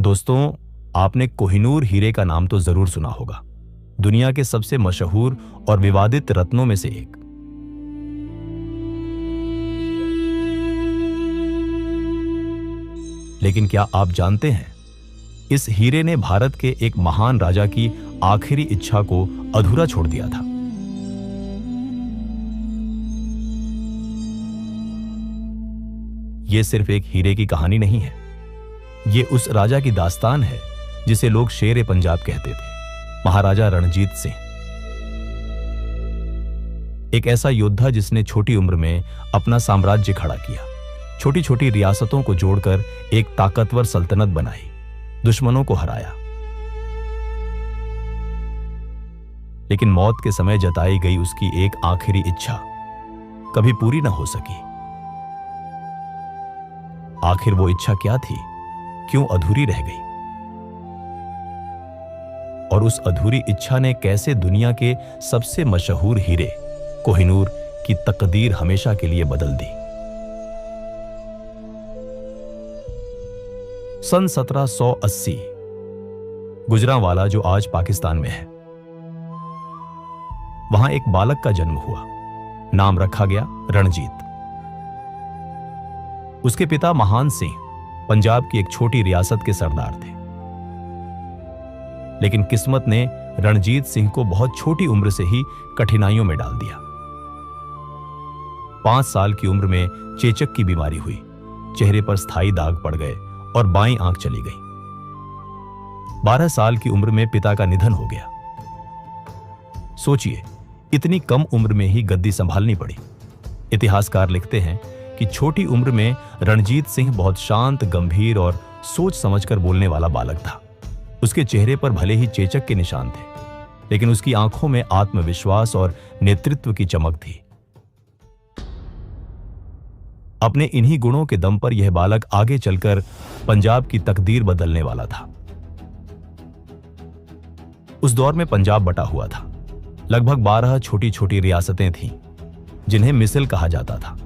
दोस्तों, आपने कोहिनूर हीरे का नाम तो जरूर सुना होगा। दुनिया के सबसे मशहूर और विवादित रत्नों में से एक। लेकिन क्या आप जानते हैं, इस हीरे ने भारत के एक महान राजा की आखिरी इच्छा को अधूरा छोड़ दिया था। यह सिर्फ एक हीरे की कहानी नहीं है, ये उस राजा की दास्तान है जिसे लोग शेर ए पंजाब कहते थे, महाराजा रणजीत सिंह। एक ऐसा योद्धा जिसने छोटी उम्र में अपना साम्राज्य खड़ा किया, छोटी छोटी रियासतों को जोड़कर एक ताकतवर सल्तनत बनाई, दुश्मनों को हराया। लेकिन मौत के समय जताई गई उसकी एक आखिरी इच्छा कभी पूरी न हो सकी। आखिर वो इच्छा क्या थी, क्यों अधूरी रह गई, और उस अधूरी इच्छा ने कैसे दुनिया के सबसे मशहूर हीरे कोहिनूर की तकदीर हमेशा के लिए बदल दी। सन 1780 गुजरांवाला, जो आज पाकिस्तान में है, वहां एक बालक का जन्म हुआ। नाम रखा गया रणजीत। उसके पिता महान सिंह पंजाब की एक छोटी रियासत के सरदार थे। लेकिन किस्मत ने रणजीत सिंह को बहुत छोटी उम्र से ही कठिनाइयों में डाल दिया। 5 साल की उम्र में चेचक की बीमारी हुई, चेहरे पर स्थायी दाग पड़ गए और बाईं आंख चली गई। 12 साल की उम्र में पिता का निधन हो गया। सोचिए, इतनी कम उम्र में ही गद्दी संभालनी पड़ी। इतिहासकार लिखते हैं कि छोटी उम्र में रणजीत सिंह बहुत शांत, गंभीर और सोच समझकर बोलने वाला बालक था। उसके चेहरे पर भले ही चेचक के निशान थे, लेकिन उसकी आंखों में आत्मविश्वास और नेतृत्व की चमक थी। अपने इन्हीं गुणों के दम पर यह बालक आगे चलकर पंजाब की तकदीर बदलने वाला था। उस दौर में पंजाब बटा हुआ था। लगभग 12 छोटी छोटी रियासतें थीं, जिन्हें मिसल कहा जाता था।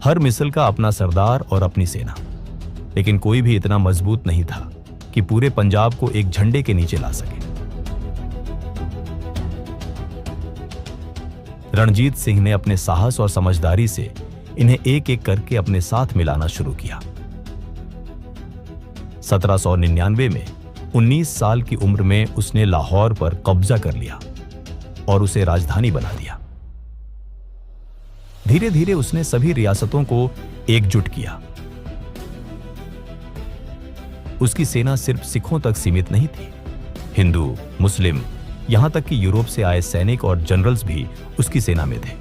हर मिसल का अपना सरदार और अपनी सेना, लेकिन कोई भी इतना मजबूत नहीं था कि पूरे पंजाब को एक झंडे के नीचे ला सके। रणजीत सिंह ने अपने साहस और समझदारी से इन्हें एक एक करके अपने साथ मिलाना शुरू किया। 1799 में 19 साल की उम्र में उसने लाहौर पर कब्जा कर लिया और उसे राजधानी बना दिया। धीरे धीरे उसने सभी रियासतों को एकजुट किया। उसकी सेना सिर्फ सिखों तक सीमित नहीं थी। हिंदू, मुस्लिम, यहां तक कि यूरोप से आए सैनिक और जनरल्स भी उसकी सेना में थे।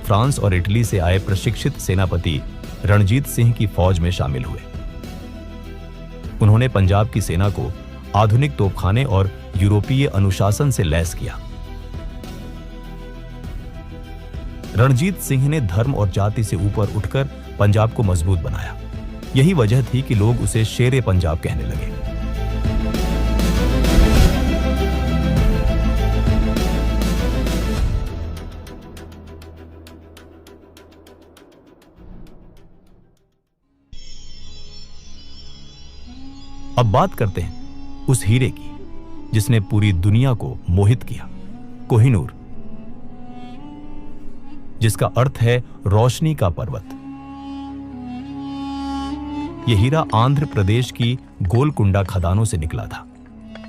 फ्रांस और इटली से आए प्रशिक्षित सेनापति रणजीत सिंह की फौज में शामिल हुए। उन्होंने पंजाब की सेना को आधुनिक तोपखाने और यूरोपीय अनुशासन से लैस किया। रणजीत सिंह ने धर्म और जाति से ऊपर उठकर पंजाब को मजबूत बनाया। यही वजह थी कि लोग उसे शेर ए पंजाब कहने लगे। अब बात करते हैं उस हीरे की जिसने पूरी दुनिया को मोहित किया, कोहिनूर, जिसका अर्थ है रोशनी का पर्वत। यह हीरा आंध्र प्रदेश की गोलकुंडा खदानों से निकला था।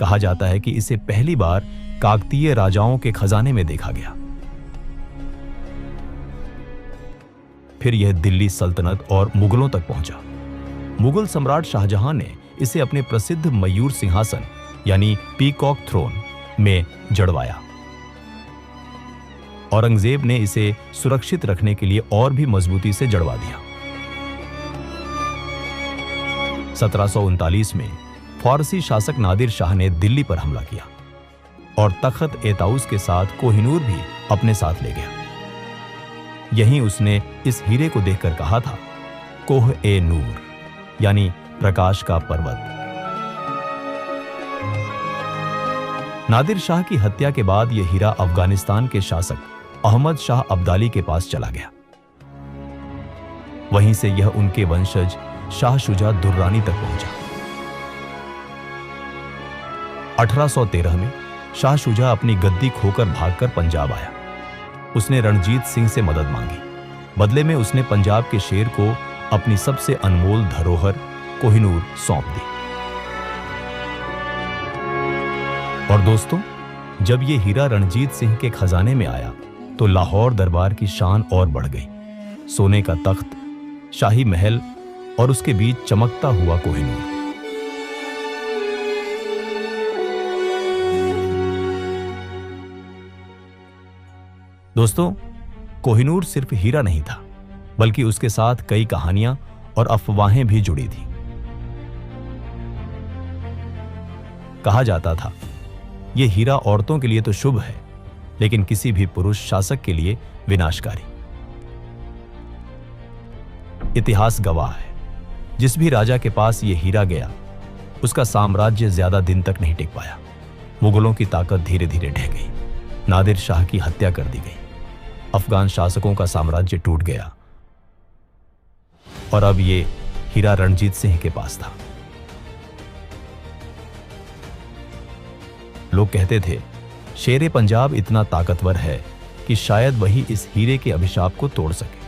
कहा जाता है कि इसे पहली बार काकतीय राजाओं के खजाने में देखा गया। फिर यह दिल्ली सल्तनत और मुगलों तक पहुंचा। मुगल सम्राट शाहजहां ने इसे अपने प्रसिद्ध मयूर सिंहासन यानी पीकॉक थ्रोन में जड़वाया। औरंगजेब ने इसे सुरक्षित रखने के लिए और भी मजबूती से जड़वा दिया। 1739 में फारसी शासक नादिर शाह ने दिल्ली पर हमला किया और तख्त ए ताउस के साथ कोहिनूर भी अपने साथ ले गया। यहीं उसने इस हीरे को देखकर कहा था, कोह ए नूर, यानी प्रकाश का पर्वत। नादिर शाह की हत्या के बाद यह हीरा अफगानिस्तान के शासक अहमद शाह अब्दाली के पास चला गया। वहीं से यह उनके वंशज शाह शुजा दुर्रानी तक पहुंचा। 1813 में शाह शुजा अपनी गद्दी खोकर भागकर पंजाब आया। उसने रणजीत सिंह से मदद मांगी। बदले में उसने पंजाब के शेर को अपनी सबसे अनमोल धरोहर कोहिनूर सौंप दी। और दोस्तों, जब यह हीरा रणजीत सिंह के खजाने में आया तो लाहौर दरबार की शान और बढ़ गई। सोने का तख्त, शाही महल और उसके बीच चमकता हुआ कोहिनूर। दोस्तों, कोहिनूर सिर्फ हीरा नहीं था, बल्कि उसके साथ कई कहानियां और अफवाहें भी जुड़ी थी। कहा जाता था, यह हीरा औरतों के लिए तो शुभ है, लेकिन किसी भी पुरुष शासक के लिए विनाशकारी। इतिहास गवाह है, जिस भी राजा के पास यह हीरा गया, उसका साम्राज्य ज्यादा दिन तक नहीं टिक पाया। मुगलों की ताकत धीरे धीरे ढह गई। नादिर शाह की हत्या कर दी गई। अफगान शासकों का साम्राज्य टूट गया और अब यह हीरा रणजीत सिंह के पास था। लोग कहते थे, शेरे पंजाब इतना ताकतवर है कि शायद वही इस हीरे के अभिशाप को तोड़ सके।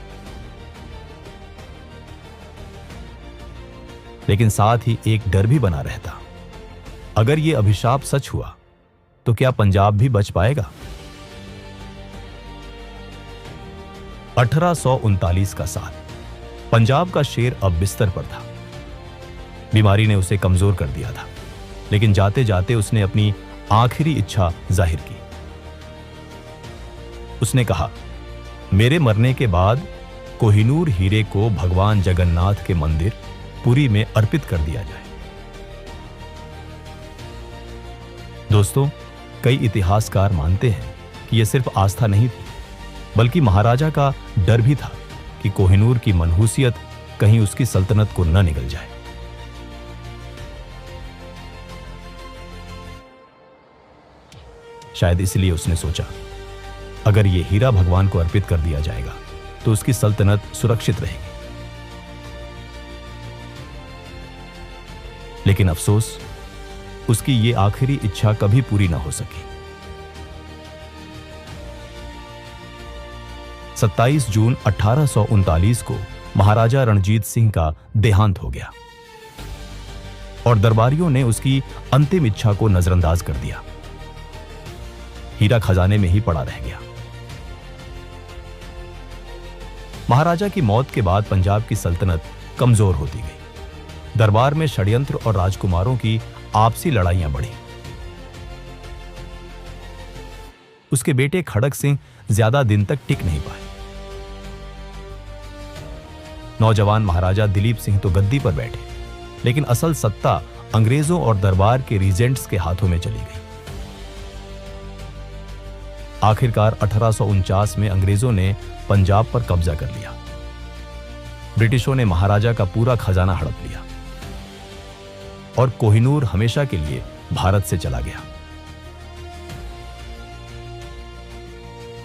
लेकिन साथ ही एक डर भी बना रहता। अगर यह अभिशाप सच हुआ तो क्या पंजाब भी बच पाएगा? 1839 का साल। पंजाब का शेर अब बिस्तर पर था। बीमारी ने उसे कमजोर कर दिया था, लेकिन जाते जाते उसने अपनी आखिरी इच्छा जाहिर की। उसने कहा, मेरे मरने के बाद कोहिनूर हीरे को भगवान जगन्नाथ के मंदिर पुरी में अर्पित कर दिया जाए। दोस्तों, कई इतिहासकार मानते हैं कि यह सिर्फ आस्था नहीं थी, बल्कि महाराजा का डर भी था कि कोहिनूर की मनहूसियत कहीं उसकी सल्तनत को न निगल जाए। शायद इसलिए उसने सोचा, अगर यह हीरा भगवान को अर्पित कर दिया जाएगा तो उसकी सल्तनत सुरक्षित रहेगी। लेकिन अफसोस, उसकी यह आखिरी इच्छा कभी पूरी ना हो सकी। 27 जून 1839 को महाराजा रणजीत सिंह का देहांत हो गया और दरबारियों ने उसकी अंतिम इच्छा को नजरअंदाज कर दिया। हीरा खजाने में ही पड़ा रह गया। महाराजा की मौत के बाद पंजाब की सल्तनत कमजोर होती गई। दरबार में षड्यंत्र और राजकुमारों की आपसी लड़ाइयां बढ़ी। उसके बेटे खड़क सिंह ज्यादा दिन तक टिक नहीं पाए। नौजवान महाराजा दिलीप सिंह तो गद्दी पर बैठे, लेकिन असल सत्ता अंग्रेजों और दरबार के रीजेंट्स के हाथों में चली गई। आखिरकार 1849 में अंग्रेजों ने पंजाब पर कब्जा कर लिया। ब्रिटिशों ने महाराजा का पूरा खजाना हड़प लिया और कोहिनूर हमेशा के लिए भारत से चला गया।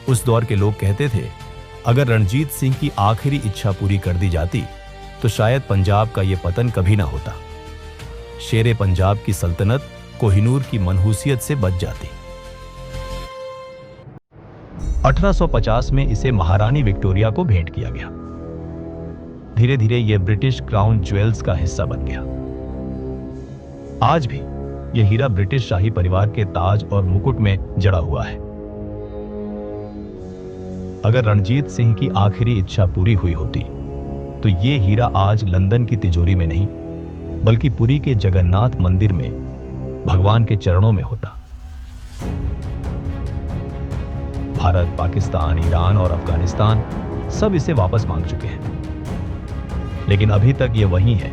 उस दौर के लोग कहते थे, अगर रणजीत सिंह की आखिरी इच्छा पूरी कर दी जाती तो शायद पंजाब का यह पतन कभी ना होता। शेरे पंजाब की सल्तनत कोहिनूर की मनहूसियत से बच जाती। 1850 में इसे महारानी विक्टोरिया को भेंट किया गया। धीरे धीरे यह ब्रिटिश क्राउन ज्वेल्स का हिस्सा बन गया। आज भी यह हीरा ब्रिटिश शाही परिवार के ताज और मुकुट में जड़ा हुआ है। अगर रणजीत सिंह की आखिरी इच्छा पूरी हुई होती तो यह हीरा आज लंदन की तिजोरी में नहीं, बल्कि पुरी के जगन्नाथ मंदिर में भगवान के चरणों में होता। भारत, पाकिस्तान, ईरान और अफगानिस्तान सब इसे वापस मांग चुके हैं, लेकिन अभी तक यह वहीं है,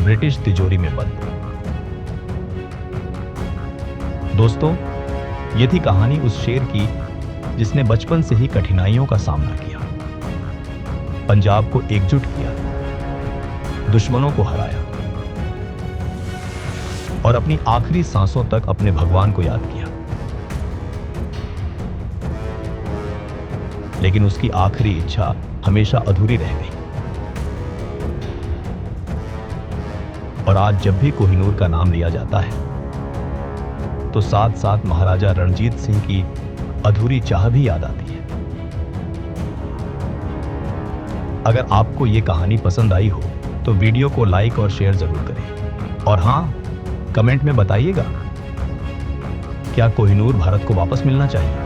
ब्रिटिश तिजोरी में बंद। दोस्तों, यह थी कहानी उस शेर की जिसने बचपन से ही कठिनाइयों का सामना किया, पंजाब को एकजुट किया, दुश्मनों को हराया और अपनी आखिरी सांसों तक अपने भगवान को याद किया। लेकिन उसकी आखिरी इच्छा हमेशा अधूरी रह गई। और आज जब भी कोहिनूर का नाम लिया जाता है तो साथ साथ महाराजा रणजीत सिंह की अधूरी चाह भी याद आती है। अगर आपको ये कहानी पसंद आई हो तो वीडियो को लाइक और शेयर जरूर करें। और हाँ, कमेंट में बताइएगा क्या कोहिनूर भारत को वापस मिलना चाहिए।